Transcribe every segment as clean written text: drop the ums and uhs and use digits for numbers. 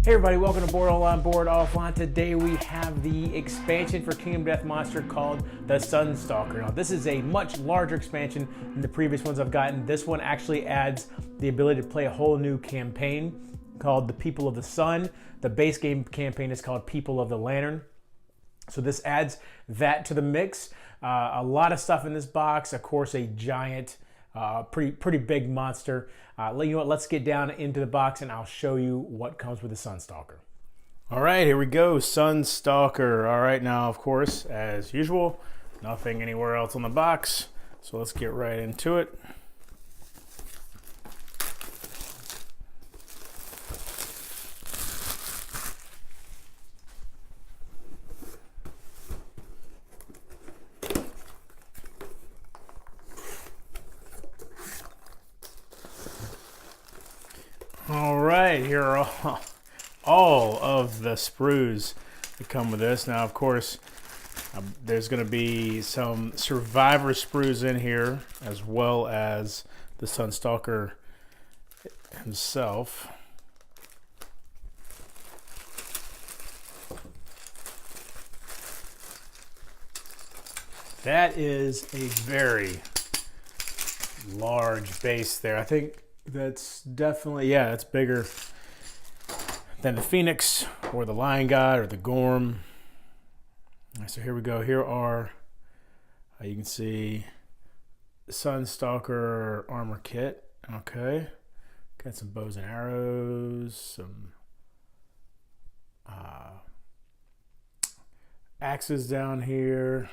Hey everybody, welcome to Board Online, Board Offline. Today we have the expansion for Kingdom Death Monster called the Sunstalker. Now this is a much larger expansion than the previous ones I've gotten. This one actually adds the ability to play a whole new campaign called the People of the Sun. The base game campaign is called People of the Lantern. So this adds that to the mix. A lot of stuff in this box. Of course, a giant, pretty big monster. You know what? Let's get down into the box and I'll show you what comes with the Sunstalker. All right, here we go. Sunstalker. All right, now of course, as usual, nothing anywhere else on the box. So let's get right into it. All right, here are all of the sprues that come with this. Now, of course, there's going to be some Survivor sprues in here, as well as the Sunstalker himself. That is a very large base there. I think that's definitely, yeah, that's bigger than the Phoenix or the Lion God or the Gorm. So here we go. Here are, you can see, Sunstalker armor kit. Okay. Got some bows and arrows, some axes down here.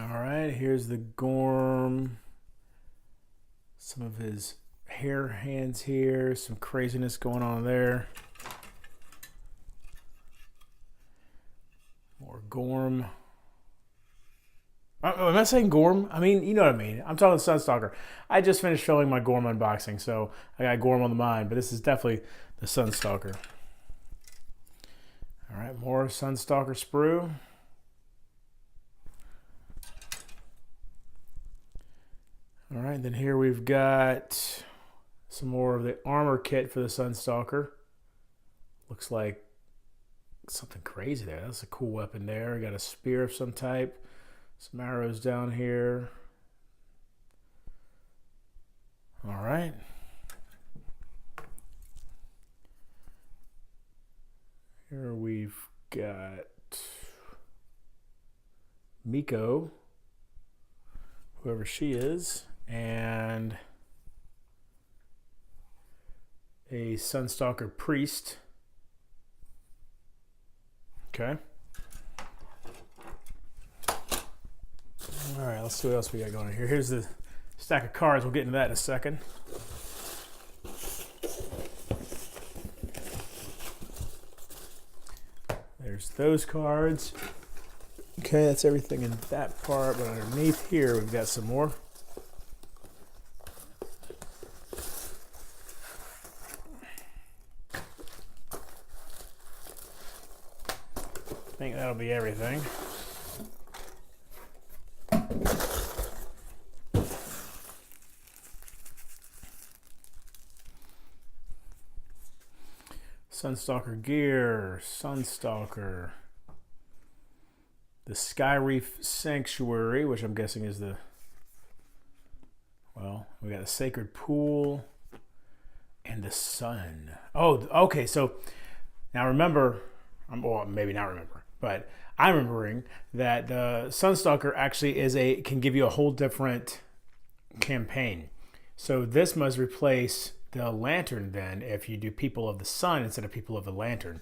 All right, here's the Gorm. Some of his hair hands here, some craziness going on there. More Gorm. Am I saying Gorm? I mean, you know what I mean. I'm talking Sunstalker. I just finished filming my Gorm unboxing, so I got Gorm on the mind, but this is definitely the Sunstalker. All right, more Sunstalker sprue. All right, then here we've got some more of the armor kit for the Sunstalker. Looks like something crazy there. That's a cool weapon there. Got a spear of some type. Some arrows down here. All right. Here we've got Miko, whoever she is, and a Sunstalker priest. Okay. All right, let's see what else we got going on here. Here's the stack of cards. We'll get into that in a second. There's those cards. Okay, that's everything in that part, but underneath here we've got some more. I think that'll be everything. Sunstalker gear, Sunstalker. The Reef Sanctuary, which I'm guessing is the, well, we got a sacred pool and the sun. Oh, okay, so now remember, well, maybe not remember, but I'm remembering that the Sunstalker actually can give you a whole different campaign. So this must replace the Lantern then if you do People of the Sun instead of People of the Lantern.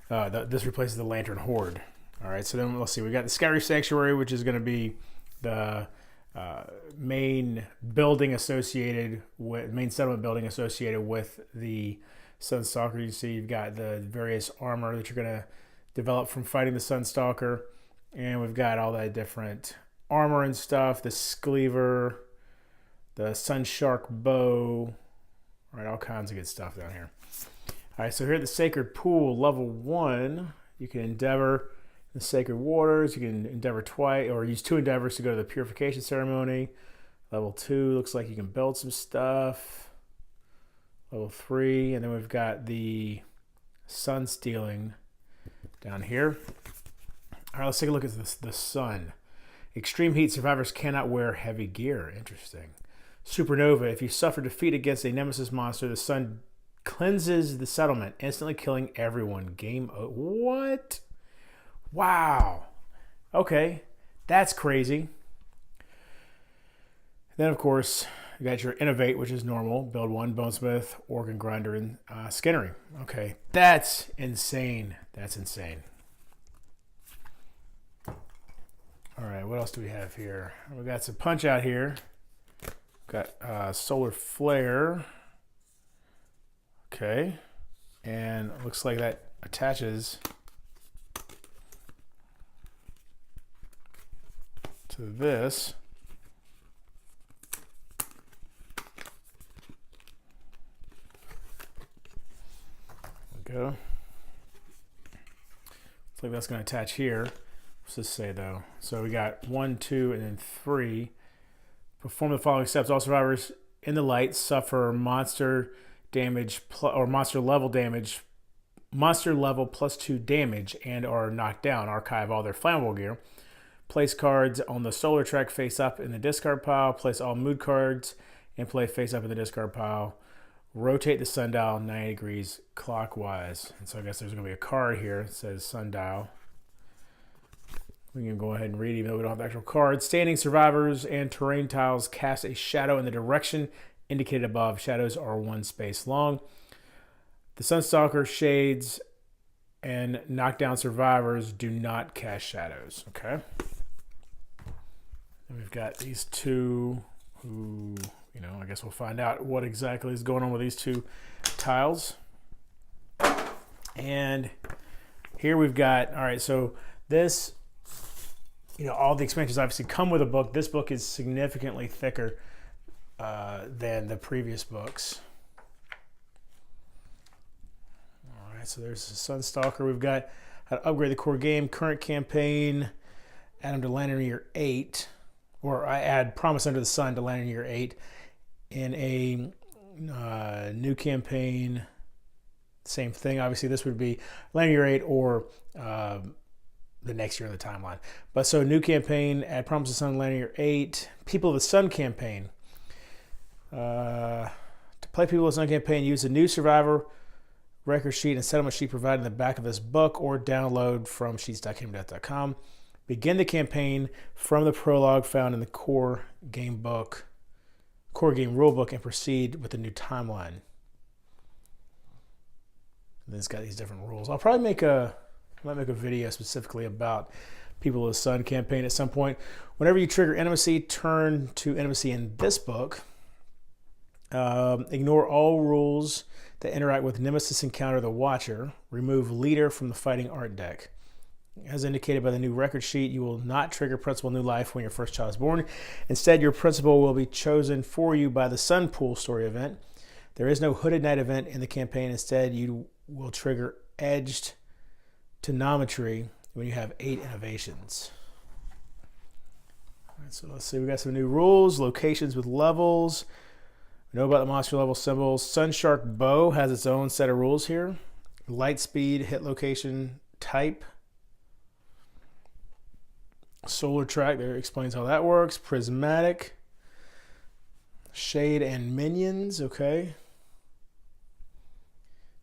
This replaces the Lantern Horde. All right, so then let's see. We got the Reef Sanctuary, which is going to be the main building associated with main settlement building associated with the Sunstalker. You see, you've got the various armor that you're going to develop from fighting the Sunstalker, and we've got all that different armor and stuff. The Skleaver, the Sunshark bow, all right, all kinds of good stuff down here. All right, so here at the Sacred Pool, level 1, you can endeavor the sacred waters. You can endeavor twice, or use 2 endeavors to go to the purification ceremony. Level 2 looks like you can build some stuff. level 3, and then we've got the sun stealing down here. All right, let's take a look at the sun. Extreme heat, survivors cannot wear heavy gear. Interesting. Supernova, if you suffer defeat against a nemesis monster, the sun cleanses the settlement, instantly killing everyone. Game over. What? Wow. Okay, that's crazy. Then, of course, you got your innovate, which is normal. Build 1, bonesmith, organ grinder, and skinnery. Okay, that's insane. That's insane. All right, what else do we have here? We got some punch out here. Got solar flare. Okay, and it looks like that attaches to this. Go. Looks like that's going to attach here. What's this say though? So we got 1, 2, and then 3. Perform the following steps. All survivors in the light suffer monster damage or monster level damage, monster level +2 damage, and are knocked down. Archive all their flammable gear. Place cards on the solar track face up in the discard pile. Place all mood cards and play face up in the discard pile. Rotate the sundial 90 degrees clockwise. And so I guess there's going to be a card here that says sundial. We can go ahead and read even though we don't have the actual card. Standing survivors and terrain tiles cast a shadow in the direction indicated above. Shadows are 1 space long. The Sunstalker shades and knockdown survivors do not cast shadows. Okay. And we've got these two who, you know, I guess we'll find out what exactly is going on with these 2 tiles. And here we've got, all right, so this, you know, all the expansions obviously come with a book. This book is significantly thicker than the previous books. All right, so there's the Sunstalker. We've got how to upgrade the core game, current campaign, add them to Lantern Year 8, or I add Promise Under the Sun to Lantern Year 8. In a new campaign, same thing. Obviously, this would be Lantern Year 8 or the next year in the timeline. But so new campaign, add Promise of the Sun, Lantern Year 8. People of the Sun campaign. To play People of the Sun campaign, use the new survivor record sheet and settlement sheet provided in the back of this book or download from sheets.kingdomdeath.com. Begin the campaign from the prologue found in the core game rulebook and proceed with the new timeline. And it's got these different rules. I'll probably make a video specifically about People of the Sun campaign at some point. Whenever you trigger intimacy, turn to intimacy in this book. Ignore all rules that interact with Nemesis Encounter the Watcher. Remove leader from the fighting art deck. As indicated by the new record sheet, you will not trigger Principal New Life when your first child is born. Instead, your principal will be chosen for you by the Sun Pool story event. There is no Hooded Night event in the campaign. Instead, you will trigger Edged Tonometry when you have 8 innovations. All right, so let's see. We got some new rules. Locations with levels. We know about the monster level symbols. Sunshark Bow has its own set of rules here. Light speed, hit location, type. Solar track, there explains how that works. Prismatic. Shade and minions, okay.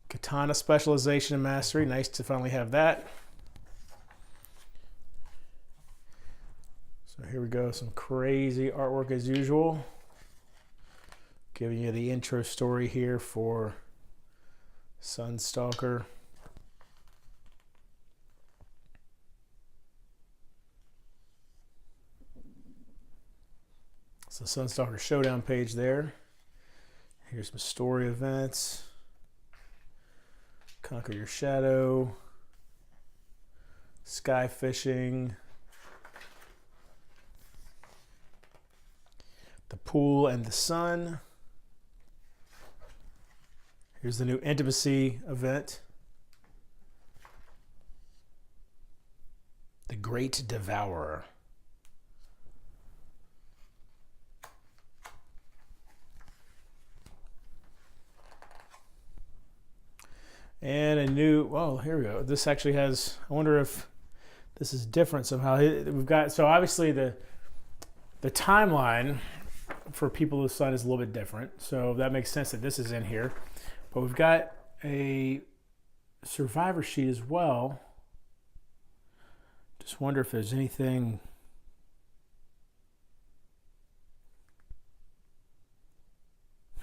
Katana Specialization and Mastery, nice to finally have that. So here we go, some crazy artwork as usual. Giving you the intro story here for Sunstalker. So Sunstalker Showdown page there. Here's some story events. Conquer Your Shadow. Sky Fishing. The Pool and the Sun. Here's the new intimacy event. The Great Devourer. And a new, oh, here we go. This actually has, I wonder if this is different somehow. We've got, so obviously the timeline for People of the Sun is a little bit different. So that makes sense that this is in here. But we've got a survivor sheet as well. Just wonder if there's anything.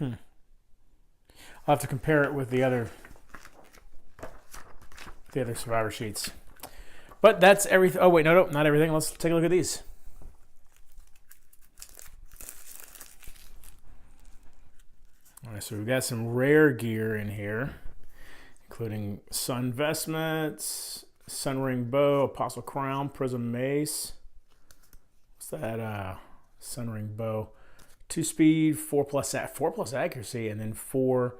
I'll have to compare it with the other survivor sheets. But that's everything. Oh wait, no, not everything. Let's take a look at these. All right, so we've got some rare gear in here, including sun vestments, sun ring bow, apostle crown, prism mace. What's that? Sun ring bow. 2 speed, 4 plus accuracy, and then 4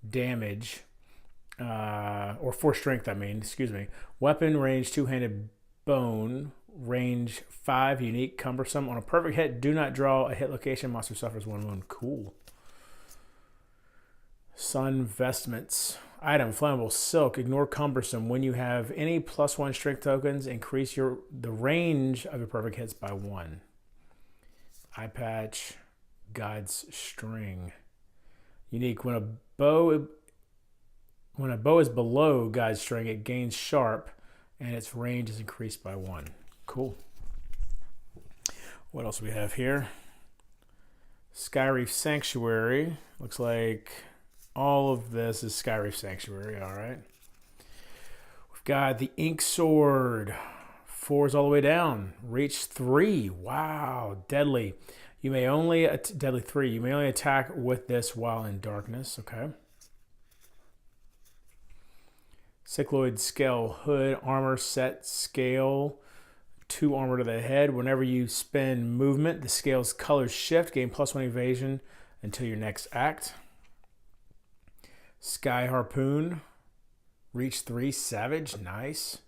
damage, or 4 strength. Excuse me. Weapon range 2-handed bone, range 5, unique, cumbersome. On a perfect hit, do not draw a hit location. Monster suffers 1 wound. Cool. Sun vestments. Item, flammable silk. Ignore cumbersome. When you have any +1 strength tokens, increase the range of your perfect hits by 1. Eye patch. God's string. Unique. When a bow is below God's string, it gains sharp, and its range is increased by 1. Cool. What else do we have here? Reef Sanctuary. Looks like all of this is Reef Sanctuary. All right. We've got the Ink Sword. 4 is all the way down. Reach 3. Wow. Deadly. You may only, deadly 3, you may only attack with this while in darkness, okay. Cycloid scale hood, armor set scale, 2 armor to the head. Whenever you spend movement, the scale's colors shift, gain +1 evasion until your next act. Sky harpoon, reach 3, savage, nice.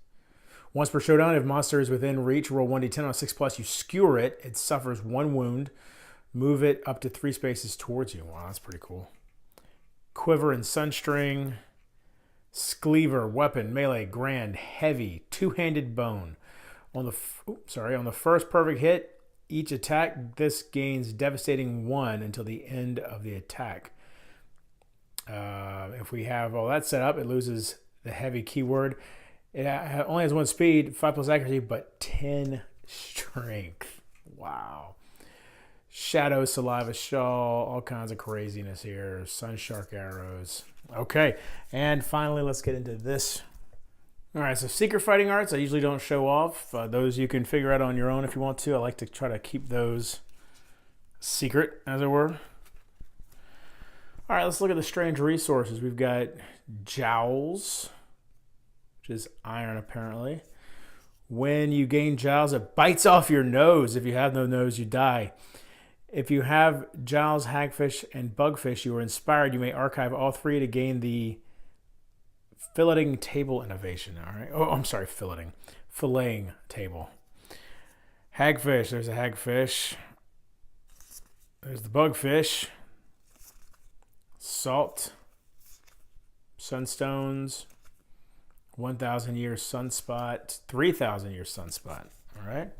Once per showdown, if monster is within reach, roll 1d10 on a 6+, you skewer it. It suffers 1 wound. Move it up to 3 spaces towards you. Wow, that's pretty cool. Quiver and sunstring. Scleaver, weapon, melee, grand, heavy, 2-handed bone. On the first perfect hit, each attack, this gains devastating 1 until the end of the attack. If we have all that set up, it loses the heavy keyword. It only has 1 speed, 5+ accuracy, but 10 strength. Wow. Shadow, saliva shawl, all kinds of craziness here. Sun shark arrows. Okay, and finally, let's get into this. All right, so secret fighting arts, I usually don't show off. Those you can figure out on your own if you want to. I like to try to keep those secret, as it were. All right, let's look at the strange resources. We've got jowls, which is iron apparently. When you gain jowls, it bites off your nose. If you have no nose, you die. If you have jowls, hagfish, and bugfish, you are inspired. You may archive all 3 to gain the filleting table innovation. All right. Oh, I'm sorry, filleting table. Hagfish. There's a hagfish. There's the bugfish. Salt. Sunstones. 1,000 year sunspot. 3,000 year sunspot. All right.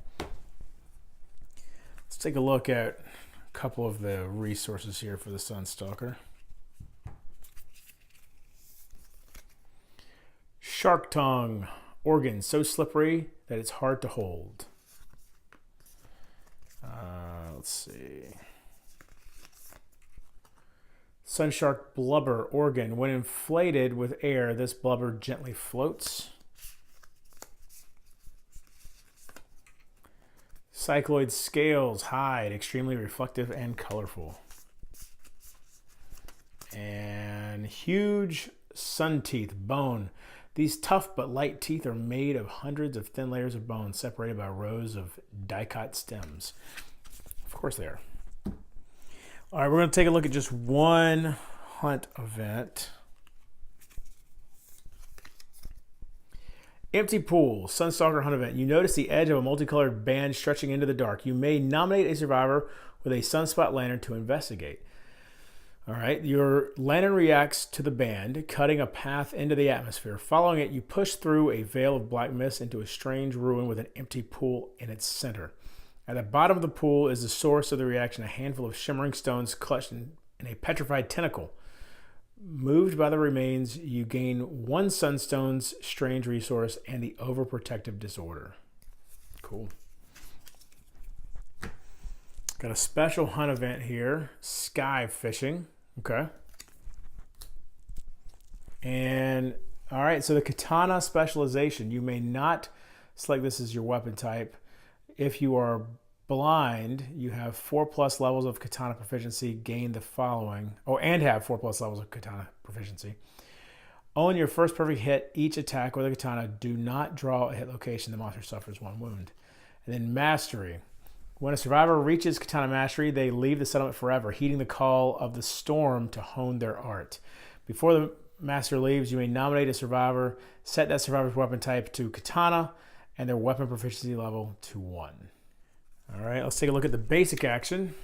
Let's take a look at a couple of the resources here for the Sunstalker. Shark tongue, organ so slippery that it's hard to hold. Let's see. Sun shark blubber, organ. When inflated with air, this blubber gently floats. Cycloid scales, hide, extremely reflective and colorful. And huge sun teeth, bone. These tough but light teeth are made of hundreds of thin layers of bone separated by rows of dicot stems. Of course they are. All right, we're going to take a look at just one hunt event. Empty pool, Sunstalker hunt event. You notice the edge of a multicolored band stretching into the dark. You may nominate a survivor with a sunspot lantern to investigate. All right, your lantern reacts to the band, cutting a path into the atmosphere. Following it, you push through a veil of black mist into a strange ruin with an empty pool in its center. At the bottom of the pool is the source of the reaction, a handful of shimmering stones clutched in a petrified tentacle. Moved by the remains, you gain 1 sunstone's strange resource and the overprotective disorder. Cool. Got a special hunt event here, sky fishing. Okay. And all right, so the Katana Specialization, you may not select this as your weapon type. If you are blind, you have 4+ levels of Katana proficiency, gain the following. Oh, and have 4+ levels of Katana proficiency. On your first perfect hit, each attack with a Katana, do not draw a hit location. The monster suffers 1 wound. And then Mastery. When a survivor reaches Katana Mastery, they leave the settlement forever, heeding the call of the storm to hone their art. Before the master leaves, you may nominate a survivor, set that survivor's weapon type to Katana, and their weapon proficiency level to 1. All right, let's take a look at the basic action.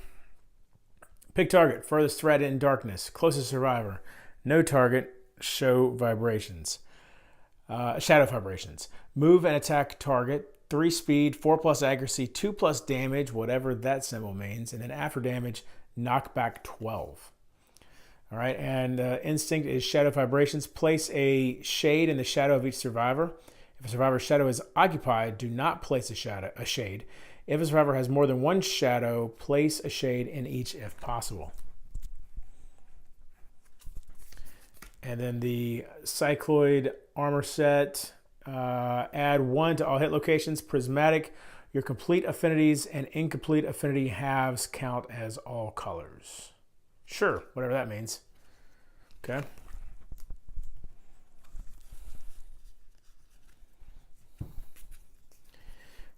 Pick target, furthest threat in darkness, closest survivor. No target, shadow vibrations. Move and attack target. 3 speed, 4+ accuracy, 2+ damage, whatever that symbol means. And then after damage, knock back 12. All right, and instinct is shadow vibrations. Place a shade in the shadow of each survivor. If a survivor's shadow is occupied, do not place a shade. If a survivor has more than 1 shadow, place a shade in each if possible. And then the cycloid armor set. Add 1 to all hit locations. Prismatic, your complete affinities and incomplete affinity halves count as all colors. Sure, whatever that means. Okay.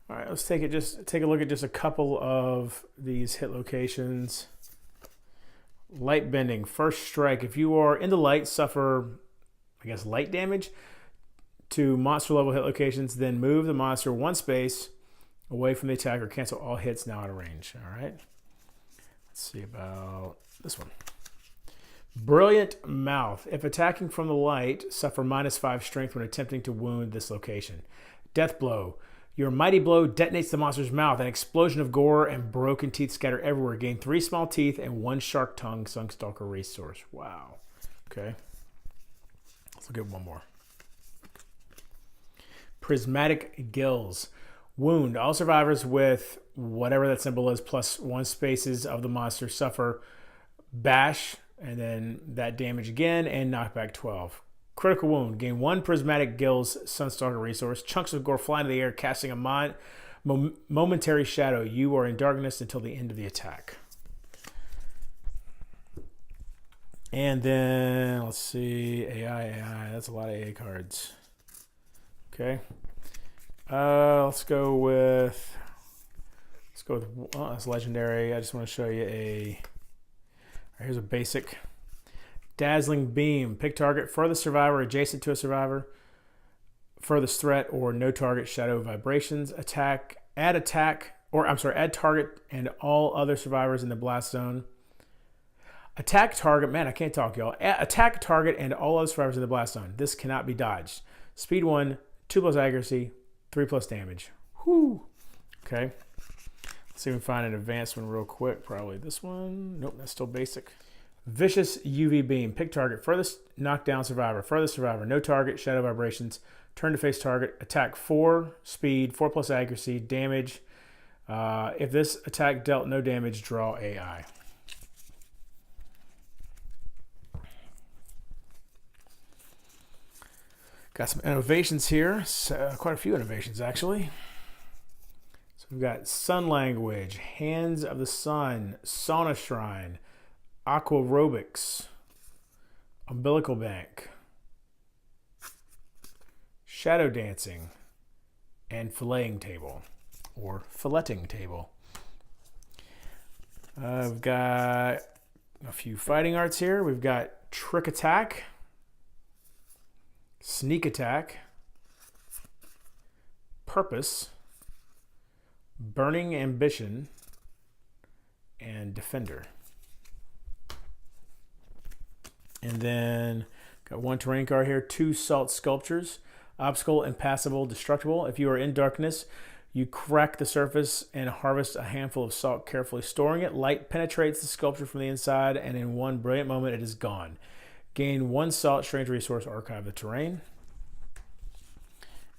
All right, let's take a look at just a couple of these hit locations. Light bending, first strike. If you are in the light, suffer, light damage to monster level hit locations, then move the monster 1 space away from the attacker. Cancel all hits now out of range. All right. Let's see about this one. Brilliant Mouth. If attacking from the light, suffer -5 strength when attempting to wound this location. Death Blow. Your mighty blow detonates the monster's mouth. An explosion of gore and broken teeth scatter everywhere. Gain 3 small teeth and 1 shark tongue Sunstalker resource. Wow. Okay. Let's look at one more. Prismatic Gills. Wound. All survivors with whatever that symbol is plus 1 spaces of the monster suffer bash, and then that damage again, and knockback 12. Critical wound. Gain 1 Prismatic Gills Sunstalker resource. Chunks of gore fly into the air, casting a momentary shadow. You are in darkness until the end of the attack. And then, let's see, AI. That's a lot of AI cards. Okay. Let's go with, oh, that's legendary. I just want to show you here's a basic. Dazzling Beam. Pick target, furthest survivor adjacent to a survivor, furthest threat, or no target shadow vibrations. Add target and all other survivors in the blast zone. Attack target, man, I can't talk, y'all. Attack target and all other survivors in the blast zone. This cannot be dodged. Speed 1, 2+ accuracy, 3+ damage. Whew. Okay. Let's see if we can find an advanced one real quick. Probably this one. Nope, that's still basic. Vicious UV Beam. Pick target, furthest knockdown survivor, furthest survivor, no target, shadow vibrations, turn to face target, attack 4, speed, 4+ accuracy, damage. If this attack dealt no damage, draw AI. Got some innovations here, quite a few innovations actually. So we've got Sun Language, Hands of the Sun, Sauna Shrine, Aquarobics, Umbilical Bank, Shadow Dancing, and Filleting Table, or Filleting Table. I've got a few fighting arts here. We've got Trick Attack, Sneak Attack, Purpose, Burning Ambition, and Defender. And then got one terrain card here, 2 salt sculptures. Obstacle, impassable, destructible. If you are in darkness, you crack the surface and harvest a handful of salt, carefully storing it. Light penetrates the sculpture from the inside, and in one brilliant moment, it is gone. Gain 1 salt, strange resource, archive the terrain.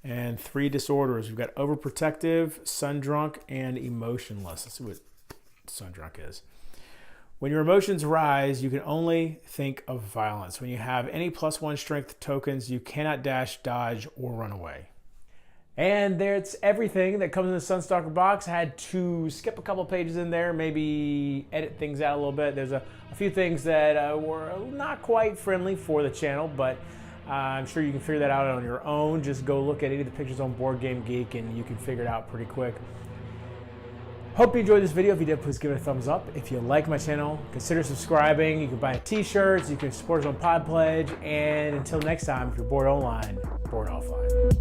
And 3 disorders. We've got overprotective, sundrunk, and emotionless. Let's see what sundrunk is. When your emotions rise, you can only think of violence. When you have any +1 strength tokens, you cannot dash, dodge, or run away. And there's everything that comes in the Sunstalker box. I had to skip a couple pages in there, maybe edit things out a little bit. There's a few things that were not quite friendly for the channel, but I'm sure you can figure that out on your own. Just go look at any of the pictures on Board Game Geek and you can figure it out pretty quick. Hope you enjoyed this video. If you did, please give it a thumbs up. If you like my channel, consider subscribing. You can buy t-shirts, you can support us on Pod Pledge, and until next time, if you're bored online, bored offline.